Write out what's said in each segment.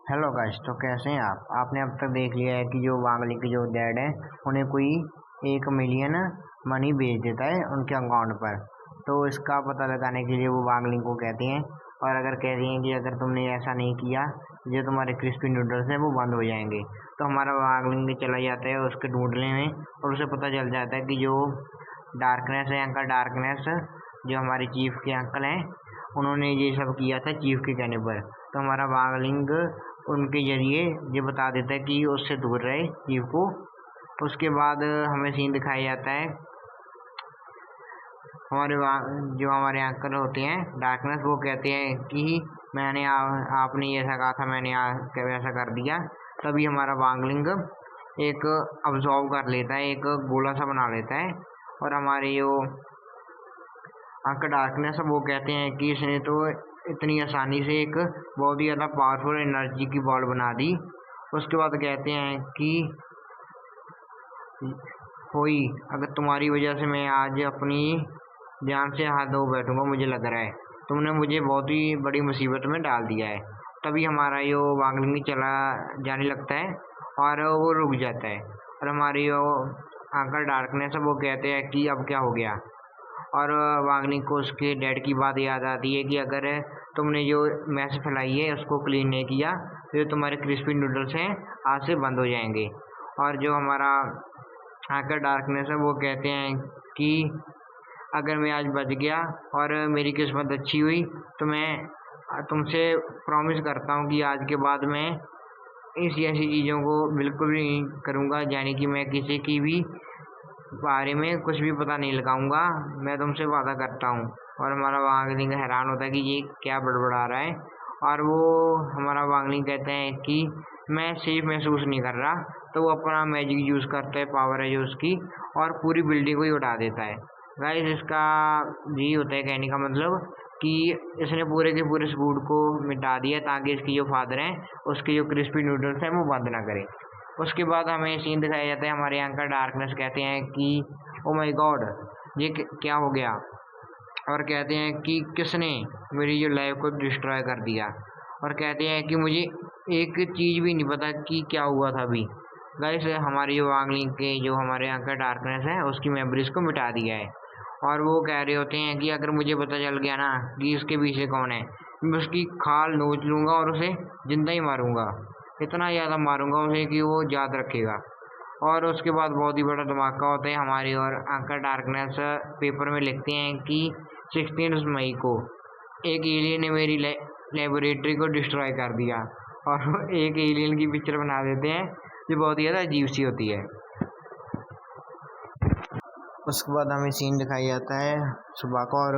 Hello guys, तो कैसे हैं आप? आपने अब तक देख लिया है कि जो वांगली के जो डैड है उन्हें कोई 1 मिलियन मनी भेज देता है उनके अकाउंट पर। तो इसका पता लगाने के लिए वो वांगलिंग को कहते हैं और अगर कहते हैं कि अगर तुमने ऐसा नहीं किया जो तुम्हारे क्रिस्पी नूडल्स हैं वो बंद हो जाएंगे। तो हमारा वांगलिंग चला जाता है उसके ढूंढने में और उसे पता चल जाता है कि जो डार्कनेस है, अंकल डार्कनेस, जो हमारे चीफ के अंकल हैं, उन्होंने ये सब किया था चीफ के कहने पर। तो हमारा वांगलिंग उनके जरिए ये बता देता है कि उससे दूर रहे चीफ को। उसके बाद हमें सीन दिखाया जाता है जो हमारे अंकल होते हैं डार्कनेस, वो कहते हैं कि आपने ऐसा कहा था, मैंने वैसा कर दिया। तभी हमारा वांगलिंग एक अब्जॉर्व कर लेता है, एक गोला सा बना लेता है और हमारे जो अंकल डार्कनेस वो कहते हैं कि इसने तो इतनी आसानी से एक बहुत ही ज़्यादा पावरफुल एनर्जी की बॉल बना दी। उसके बाद कहते हैं कि होई, अगर तुम्हारी वजह से मैं आज अपनी जान से हाथ धो बैठूंगा, मुझे लग रहा है तुमने मुझे बहुत ही बड़ी मुसीबत में डाल दिया है। तभी हमारा जो वांगलिंग चला जाने लगता है और वो रुक जाता है और हमारी जो अंकल डार्कनेस वो कहते हैं कि अब क्या हो गया। और वांगलिंग को उसके डैड की बात याद आती है कि अगर तुमने जो मैस फैलाई है उसको क्लीन नहीं किया तो जो तुम्हारे क्रिस्पी नूडल्स हैं आज से बंद हो जाएंगे। और जो हमारा हैकर डार्कनेस है वो कहते हैं कि अगर मैं आज बच गया और मेरी किस्मत अच्छी हुई तो मैं तुमसे प्रॉमिस करता हूँ कि आज के बाद मैं ऐसी चीज़ों को बिल्कुल भी नहीं करूँगा, यानी कि मैं किसी की भी बारे में कुछ भी पता नहीं लगाऊंगा, मैं तुमसे वादा करता हूँ। और हमारा वांगलिंग हैरान होता है कि ये क्या बड़बड़ा रहा है। और वो हमारा वांगलिंग कहते हैं कि मैं सेफ महसूस नहीं कर रहा। तो वो अपना मैजिक यूज़ करता है, पावर है जो उसकी, और पूरी बिल्डिंग को ही उठा देता है। गाइस, इसका यही होता है कहने का मतलब कि इसने पूरे के पूरे फूड को मिटा दिया ताकि इसकी जो फादर हैं उसके जो क्रिस्पी नूडल्स हैं वो बंद ना करें। उसके बाद हमें सीन दिखाया जाता है, हमारे अंकल डार्कनेस कहते हैं कि ओ माय गॉड, ये क्या हो गया। और कहते हैं कि किसने मेरी जो लाइफ को डिस्ट्रॉय कर दिया। और कहते हैं कि मुझे एक चीज़ भी नहीं पता कि क्या हुआ था अभी। गाइस, हमारी जो वांगलिंग के जो हमारे अंकल डार्कनेस है उसकी मेमोरीज को मिटा दिया है। और वो कह रहे होते हैं कि अगर मुझे पता चल गया ना कि इसके पीछे कौन है, मैं उसकी खाल नोच लूँगा और उसे जिंदा ही मारूंगा। इतना ज़्यादा मारूंगा उसे कि वो याद रखेगा। और उसके बाद बहुत ही बड़ा धमाका होता है हमारी, और अंकल डार्कनेस पेपर में लिखते हैं कि 16 मई को एक एलियन ने मेरी लेबोरेटरी को डिस्ट्रॉय कर दिया। और वो एक एलियन की पिक्चर बना देते हैं जो बहुत ही ज़्यादा अजीब सी होती है। उसके बाद हमें सीन दिखाया जाता है सुबह का, और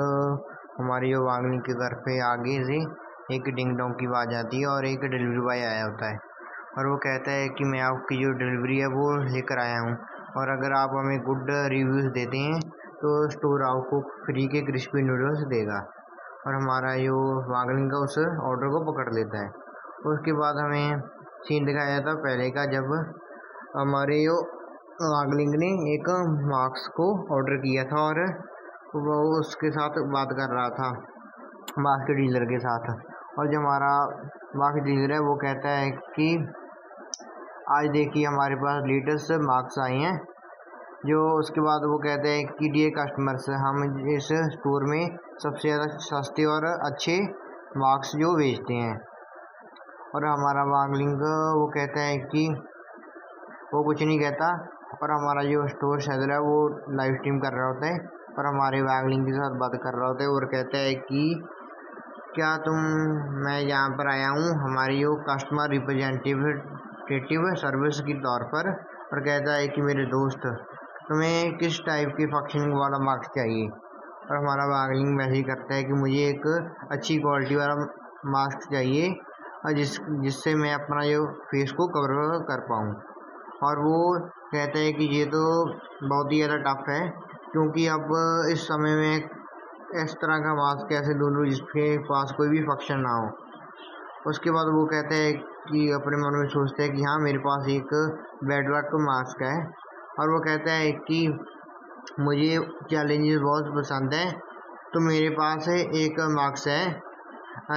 हमारी जो वांगलिंग के घर पे आगे से एक डिंग डोंग की आवाज़ आती है और एक डिलीवरी बॉय आया होता है और वो कहता है कि मैं आपकी जो डिलीवरी है वो लेकर आया हूँ, और अगर आप हमें गुड रिव्यूज़ देते हैं तो स्टोर आपको फ्री के क्रिस्पी नूडल्स देगा। और हमारा जो वांगलिंग का उस ऑर्डर को पकड़ लेता है। उसके बाद हमें सीन दिखाया जाता है पहले का, जब हमारे जो वांगलिंग ने एक मार्क्स को ऑर्डर किया था और वो उसके साथ बात कर रहा था, मार्क्स के डीलर के साथ। और जो हमारा मार्क्स डीलर है वो कहता है कि आज देखिए हमारे पास लेटेस्ट मार्क्स आए हैं। जो उसके बाद वो कहते हैं कि डियर कस्टमर्स, हम इस स्टोर में सबसे ज़्यादा सस्ते और अच्छे मार्क्स जो बेचते हैं। और हमारा वांगलिंग वो कहता है कि वो कुछ नहीं कहता, और हमारा जो स्टोर शेजर है वो लाइव स्ट्रीम कर रहा होता है और हमारे वांगलिंग के साथ बात कर रहा होता है और कहता है कि क्या मैं यहाँ पर आया हूँ हमारी जो कस्टमर रिप्रेजेंटेटिव सर्विस के तौर पर। और कहता है कि मेरे दोस्त, तुम्हें किस टाइप के फंक्शनिंग वाला मार्क्स चाहिए। और हमारा वांगलिंग मैसेज करता है कि मुझे एक अच्छी क्वालिटी वाला मास्क चाहिए और जिससे मैं अपना जो फेस को कवर कर पाऊँ। और वो कहता है कि ये तो बहुत ही ज़्यादा टफ है, क्योंकि अब इस समय में इस तरह का मास्क कैसे ढूंढूं जिसके पास कोई भी फंक्शन ना हो। उसके बाद वो कहते हैं कि अपने मन में सोचते हैं कि हाँ, मेरे पास एक बेड वर्क मास्क है। और वो कहता है कि मुझे चैलेंजेस बहुत पसंद है, तो मेरे पास एक मास्क है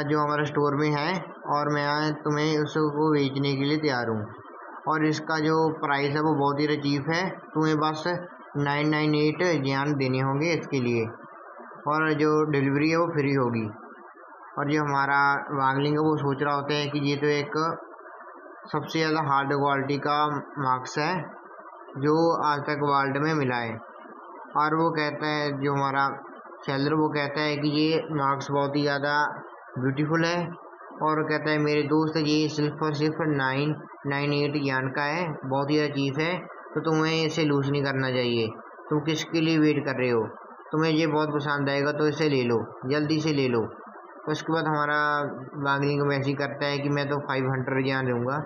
जो हमारे स्टोर में है और मैं तुम्हें उसको बेचने के लिए तैयार हूँ। और इसका जो प्राइस है वो बहुत ही चीप है, तुम्हें बस 998 जान देने होंगे इसके लिए, और जो डिलीवरी है वो फ्री होगी। और जो हमारा वांगलिंग है वो सोच रहा होता है कि ये तो एक सबसे ज़्यादा हार्ड क्वालिटी का मार्क्स है जो आज तक वर्ल्ड में मिला है। और वो कहता है, जो हमारा सेलर वो कहता है कि ये मार्क्स बहुत ही ज़्यादा ब्यूटीफुल है, और कहता है मेरे दोस्त ये सिर्फ और सिर्फ 998 यान का है, बहुत ही ज़्यादा चीप है, तो तुम्हें इसे लूज़ नहीं करना चाहिए। तुम किसके लिए वेट कर रहे हो? तुम्हें ये बहुत पसंद आएगा तो इसे ले लो, जल्दी से ले लो। तो उसके बाद हमारा वांगलिंग मैसेज करता है कि मैं तो 500 यान दूंगा।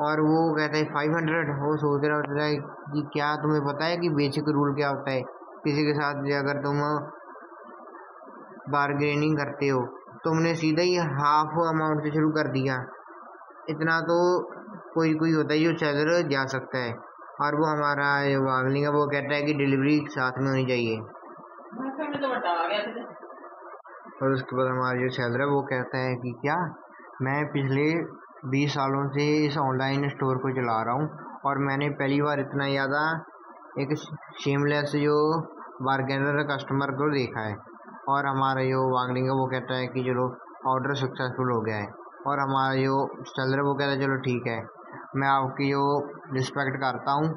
और वो कहता है 500? वो सोच रहा होता है कि क्या तुम्हें पता है कि बेसिक रूल क्या होता है? किसी के साथ अगर तुम बार्गेनिंग करते हो, तुमने सीधा ही हाफ अमाउंट से शुरू कर दिया। इतना तो कोई कोई होता है जो सेलर जा सकता है। और वो हमारा जो वांगलिंग है वो कहता है कि डिलीवरी साथ में होनी चाहिए। और उसके बाद हमारा जो सेलर है वो कहता है कि क्या मैं पिछले 20 सालों से इस ऑनलाइन स्टोर को चला रहा हूँ, और मैंने पहली बार इतना ज़्यादा एक शेमलेस जो बार्गेनर कस्टमर को देखा है। और हमारा जो वांगलिंग है वो कहता है कि चलो ऑर्डर सक्सेसफुल हो गया है। और हमारा जो सेलर है वो कहता है चलो ठीक है, मैं आपकी जो रिस्पेक्ट करता हूँ,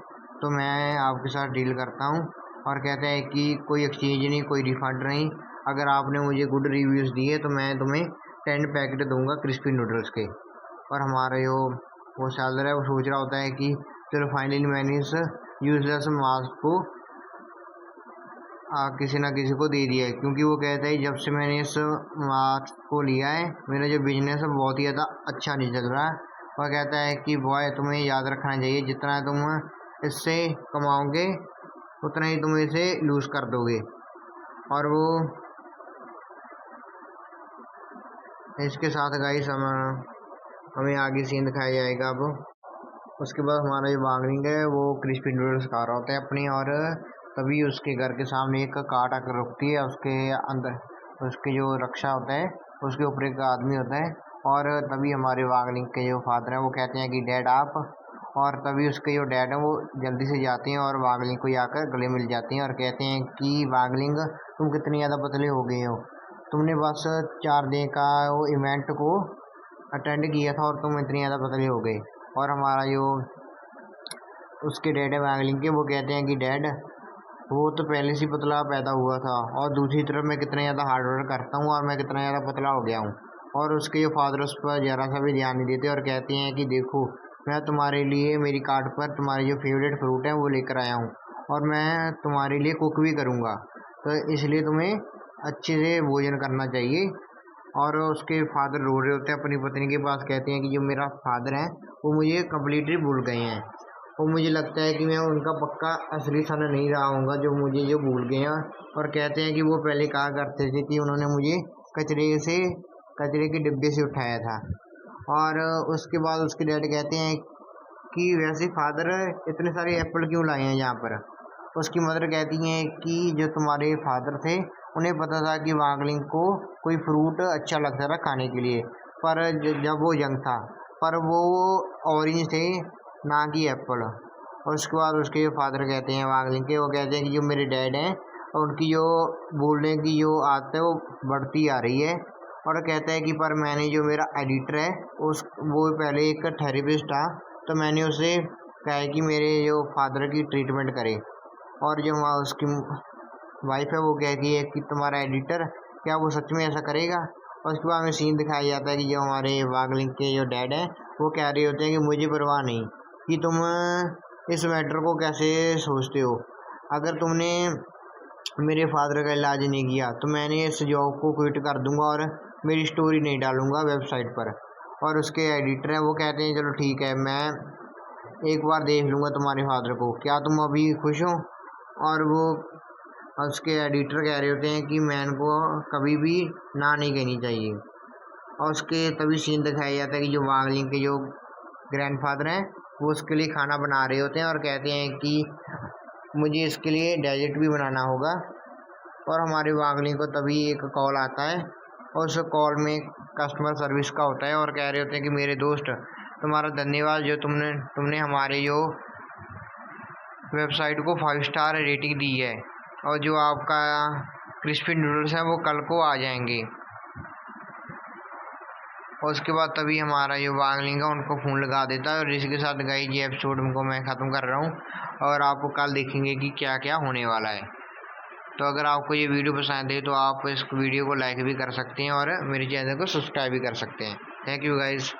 तो मैं आपके साथ डील करता हूँ। और कहता है कि कोई एक्सचेंज नहीं, कोई रिफंड नहीं, अगर आपने मुझे गुड रिव्यूज़ दिए तो मैं तुम्हें 10 पैकेट दूंगा क्रिस्पी नूडल्स के। और हमारा जो वो सेलर है वो सोच रहा होता है कि चलो फाइनली मैंने इस यूजलेस मास्क को किसी ना किसी को दे दिया है, क्योंकि वो कहता है जब से मैंने इस मास्क को लिया है मेरा जो बिजनेस है बहुत ही ज़्यादा अच्छा नहीं चल रहा है। और कहता है कि बॉय तुम्हें याद रखना चाहिए, जितना तुम इससे कमाओगे उतना ही तुम इसे लूज़ कर दोगे। और वो इसके साथ गाइस हमें आगे सीन दिखाया जाएगा। अब उसके बाद हमारा जो वांगलिंग है वो क्रिस्पी नूडल्स खा रहा होता है अपनी, और तभी उसके घर के सामने एक कार आकर रुकती है। उसके अंदर उसके जो रक्षा होता है उसके ऊपर एक आदमी होता है, और तभी हमारे वांगलिंग के जो फादर हैं वो कहते हैं कि डैड आप। और तभी उसके जो डैड हैं वो जल्दी से जाते हैं और वांगलिंग को आकर गले मिल जाते हैं और कहते हैं कि वांगलिंग तुम कितनी ज़्यादा पतले हो गए हो, तुमने बस 4 दिन का वो इवेंट को अटेंड किया था और तुम इतनी ज़्यादा पतले हो गए। और हमारा जो उसके डैड है वांगलिंग के वो कहते हैं कि डैड वो तो पहले से पतला पैदा हुआ था, और दूसरी तरफ मैं कितना ज़्यादा हार्ड वर्क करता हूँ और मैं कितना ज़्यादा पतला हो गया हूँ। और उसके जो फादर उस पर ज़रा सा भी ध्यान नहीं देते और कहते हैं कि देखो मैं तुम्हारे लिए मेरी कार्ड पर तुम्हारे जो फेवरेट फ्रूट है वो लेकर आया हूँ, और मैं तुम्हारे लिए कुक भी करूँगा, तो इसलिए तुम्हें अच्छे से भोजन करना चाहिए। और उसके फादर रो रहे होते हैं अपनी पत्नी के पास, कहते हैं कि जो मेरा फादर है वो मुझे कम्प्लीटली भूल गए हैं, और मुझे लगता है कि मैं उनका पक्का असली सन नहीं रहा हूँगा जो मुझे जो भूल गए हैं। और कहते हैं कि वो पहले कहा करते थे कि उन्होंने मुझे कचरे के डिब्बे से उठाया था। और उसके बाद उसके डैड कहते हैं कि वैसे फादर इतने सारे एप्पल क्यों लाए हैं यहाँ पर। उसकी मदर कहती हैं कि जो तुम्हारे फादर थे उन्हें पता था कि वांगलिंग को कोई फ्रूट अच्छा लगता था खाने के लिए, पर जब वो यंग था, पर वो ऑरेंज थे ना कि एप्पल। और उसके बाद उसके फादर कहते हैं वांगलिंग के, वो कहते हैं कि जो मेरे डैड हैं उनकी जो बोलने की जो आदत है वो बढ़ती आ रही है। और कहता है कि पर मैंने जो मेरा एडिटर है वो पहले एक थेरेपिस्ट था, तो मैंने उसे कहा है कि मेरे जो फादर की ट्रीटमेंट करे। और जो वहाँ उसकी वाइफ है वो कहती है कि तुम्हारा एडिटर क्या वो सच में ऐसा करेगा। और उसके बाद हमें सीन दिखाया जाता है कि जो हमारे वांगलिंग के जो डैड हैं वो कह रहे होते हैं कि मुझे परवाह नहीं कि तुम इस मैटर को कैसे सोचते हो, अगर तुमने मेरे फादर का इलाज नहीं किया तो मैंने इस जॉब को क्विट कर दूंगा और मेरी स्टोरी नहीं डालूंगा वेबसाइट पर। और उसके एडिटर हैं वो कहते हैं चलो ठीक है, मैं एक बार देख लूँगा तुम्हारे फादर को, क्या तुम अभी खुश हो। और वो उसके एडिटर कह रहे होते हैं कि मैन को कभी भी ना नहीं कहनी चाहिए। और उसके तभी सीन दिखाया जाता है कि जो वांगलिंग के जो ग्रैंडफादर हैं वो उसके लिए खाना बना रहे होते हैं और कहते हैं कि मुझे इसके लिए डेजर्ट भी बनाना होगा। और हमारे वांगलिंग को तभी एक कॉल आता है, और उस कॉल में कस्टमर सर्विस का होता है और कह रहे होते हैं कि मेरे दोस्त तुम्हारा धन्यवाद जो तुमने हमारे जो वेबसाइट को 5 स्टार रेटिंग दी है, और जो आपका क्रिस्पी नूडल्स है वो कल को आ जाएंगे। और उसके बाद तभी हमारा जो वांगलिंग है उनको फ़ोन लगा देता है। और इसके साथ गाइस ये एपिसोड को मैं ख़त्म कर रहा हूँ और आपको कल देखेंगे कि क्या क्या होने वाला है। तो अगर आपको ये वीडियो पसंद है तो आप इस वीडियो को लाइक भी कर सकते हैं और मेरे चैनल को सब्सक्राइब भी कर सकते हैं। Thank you guys.